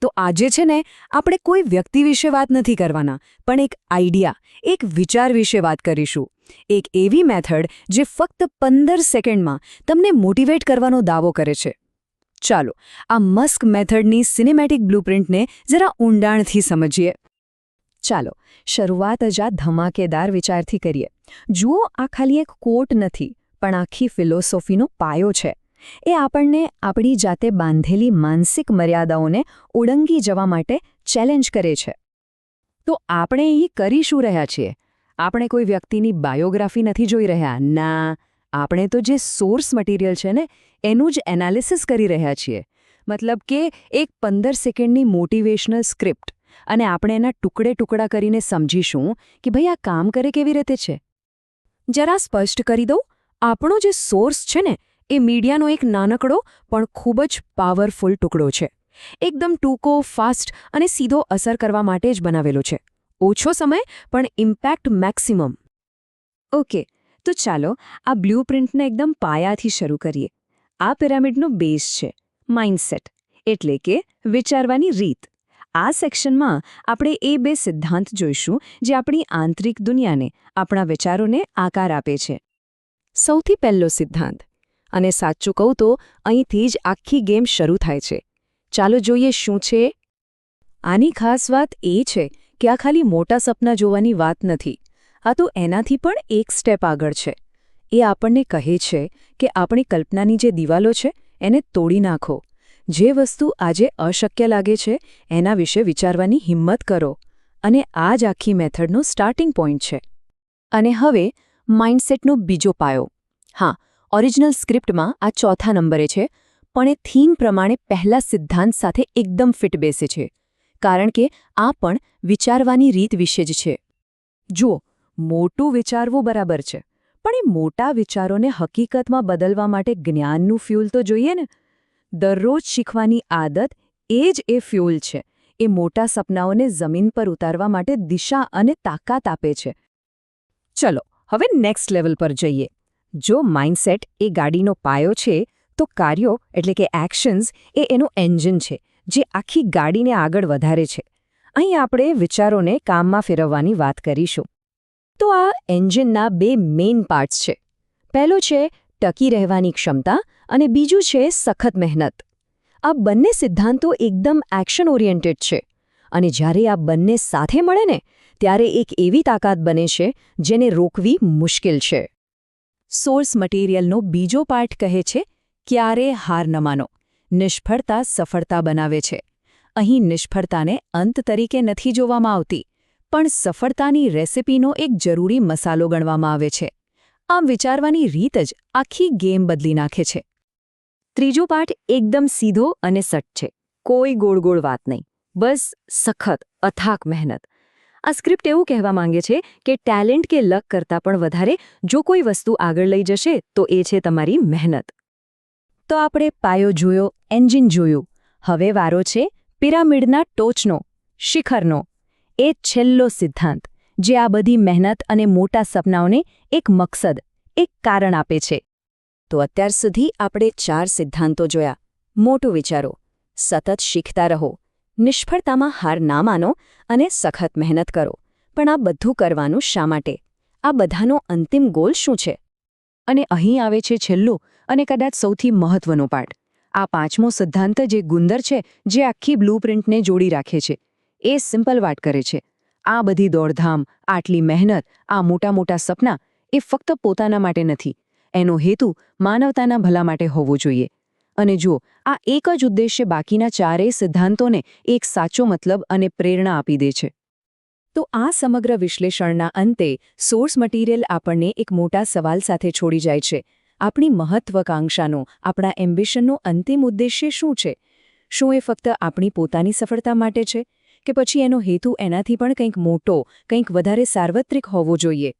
તો આજે છે ને આપણે કોઈ વ્યક્તિ વિશે વાત નથી કરવાના, પણ એક આઈડિયા, એક વિચાર વિશે વાત કરીશું. એક એવી મેથડ જે ફક્ત 15 સેકન્ડમાં તમને મોટિવેટ કરવાનો દાવો કરે છે. ચાલો આ મસ્ક મેથડની સિનેમેટિક બ્લુપ્રિન્ટને જરા ઊંડાણથી સમજીએ. ચાલો શરૂઆત જ આ ધમાકેદાર વિચારથી કરીએ. જુઓ, આ ખાલી એક કોટ નથી, પણ આખી ફિલોસોફીનો પાયો છે. એ આપણને આપણી જાતે બાંધેલી માનસિક મર્યાદાઓને ઉડંગી જવા માટે ચેલેન્જ કરે છે. તો આપણે એ કરી શું રહ્યા છીએ? આપણે કોઈ વ્યક્તિની બાયોગ્રાફી નથી જોઈ રહ્યા. ના, આપણે તો જે સોર્સ મટીરિયલ છે ને એનું જ એનાલિસિસ કરી રહ્યા છીએ. મતલબ કે એક 15 સેકન્ડની મોટિવેશનલ સ્ક્રિપ્ટ, અને આપણે એના ટુકડા કરીને સમજીશું કે ભાઈ આ કામ કરે કેવી રીતે છે. જરા સ્પષ્ટ કરી દઉં, આપણો જે સોર્સ છે ને એ મીડિયાનો એક નાનકડો પણ ખૂબ જ પાવરફુલ ટુકડો છે. એકદમ ટૂંકો, ફાસ્ટ અને સીધો અસર કરવા માટે જ બનાવેલો છે. ઓછો સમય પણ ઇમ્પેક્ટ મેક્સિમમ. ઓકે, તો ચાલો આ બ્લુપ્રિન્ટને એકદમ પાયાથી શરૂ કરીએ. આ પિરામિડનો બેઝ છે માઇન્ડસેટ, એટલે કે વિચારવાની રીત. આ સેક્શનમાં આપણે એ બે સિદ્ધાંત જોઈશું જે આપણી આંતરિક દુનિયાને, આપણા વિચારોને આકાર આપે છે. સૌથી પહેલો સિદ્ધાંત, અને સાચું કહું તો અહીંથી જ આખી ગેમ શરૂ થાય છે. ચાલો જોઈએ શું છે. આની ખાસ વાત એ છે કે આ ખાલી મોટા સપના જોવાની વાત નથી. આ તો એનાથી પણ એક સ્ટેપ આગળ છે. એ આપણને કહે છે કે આપણી કલ્પનાની જે દિવાલો છે એને તોડી નાખો. જે વસ્તુ આજે અશક્ય લાગે છે એના વિશે વિચારવાની હિંમત કરો. અને આ જ આખી મેથડનો સ્ટાર્ટિંગ પોઈન્ટ છે. અને હવે માઇન્ડસેટનો બીજો પાયો. હા, ઓરિજિનલ સ્ક્રિપ્ટમાં આ ચોથા નંબરે છે, પણ એ થીમ પ્રમાણે પહેલા સિદ્ધાંત સાથે એકદમ ફિટ બેસે છે. કારણ કે આ પણ વિચારવાની રીત વિશે જ છે. જુઓ, મોટું વિચારવું બરાબર છે, પણ એ મોટા વિચારોને હકીકતમાં બદલવા માટે જ્ઞાનનું ફ્યુલ તો જોઈએ ને. દરરોજ શીખવાની આદત એ જ એ ફ્યુલ છે. એ મોટા સપનાઓને જમીન પર ઉતારવા માટે દિશા અને તાકાત આપે છે. ચલો હવે નેક્સ્ટ લેવલ પર જઈએ. જો માઇન્ડસેટ એ ગાડીનો પાયો છે, તો કાર્યો એટલે કે એક્શન્સ એ એનું એન્જિન છે, જે આખી ગાડીને આગળ વધારે છે. અહીં આપણે વિચારોને કામમાં ફેરવવાની વાત કરીશું. તો આ એન્જિનના બે મેઇન પાર્ટ્સ છે. પહેલો છે ટકી રહેવાની ક્ષમતા અને બીજું છે સખત મહેનત. આ બંને સિદ્ધાંતો એકદમ એક્શન ઓરિએન્ટેડ છે. અને જ્યારે આ બંને સાથે મળે ને ત્યારે એક એવી તાકાત બને છે જેને રોકવી મુશ્કેલ છે. સોર્સ મટીરિયલનો બીજો પાર્ટ કહે છે ક્યારે હાર ન માનો. નિષ્ફળતા સફળતા બનાવે છે. અહીં નિષ્ફળતાને અંત તરીકે નથી જોવામાં આવતી, પણ સફળતાની રેસિપીનો એક જરૂરી મસાલો ગણવામાં આવે છે. આમ વિચારવાની રીત જ આખી ગેમ બદલી નાખે છે. ત્રીજો પાર્ટ એકદમ સીધો અને સટ છે. કોઈ ગોળ વાત નહીં, બસ સખત અથાક મહેનત. આ સ્ક્રિપ્ટ એવું કહેવા માંગે છે કે ટેલેન્ટ કે લક કરતાં પણ વધારે જો કોઈ વસ્તુ આગળ લઈ જશે તો એ છે તમારી મહેનત. તો આપણે પાયો જોયો, એન્જિન જોયું. હવે વારો છે પિરામિડના ટોચનો, શિખરનો. એ છેલ્લો સિદ્ધાંત જે આ બધી મહેનત અને મોટા સપનાઓને એક મકસદ, એક કારણ આપે છે. તો અત્યાર સુધી આપણે 4 સિદ્ધાંતો જોયા. મોટું વિચારો, સતત શીખતા રહો, નિષ્ફળતામાં હાર ના માનો અને સખત મહેનત કરો. પણ આ બધું કરવાનું શા માટે? આ બધાનો અંતિમ ગોલ શું છે? અને અહીં આવે છે છેલ્લું અને કદાચ સૌથી મહત્વનો પાર્ટ. આ પાંચમો સિદ્ધાંત જે ગુંદર છે, જે આખી બ્લુપ્રિન્ટને જોડી રાખે છે. એ સિમ્પલ વાત કરે છે. આ બધી દોડધામ, આટલી મહેનત, આ મોટા સપના એ ફક્ત પોતાના માટે નથી. એનો હેતુ માનવતાના ભલા માટે હોવો જોઈએ. અને જુઓ, આ એક જ ઉદ્દેશ્ય બાકીના 4 સિદ્ધાંતોને એક સાચો મતલબ અને પ્રેરણા આપી દે છે. તો આ સમગ્ર વિશ્લેષણના અંતે સોર્સ મટીરિયલ આપણને એક મોટા સવાલ સાથે છોડી જાય છે. આપણી મહત્વાકાંક્ષાનો, આપણા એમ્બિશનનો અંતિમ ઉદ્દેશ્ય શું છે? શું એ ફક્ત આપણી પોતાની સફળતા માટે છે? કે પછી એનો હેતુ એનાથી પણ કંઈક મોટો, કંઈક વધારે સાર્વત્રિક હોવો જોઈએ?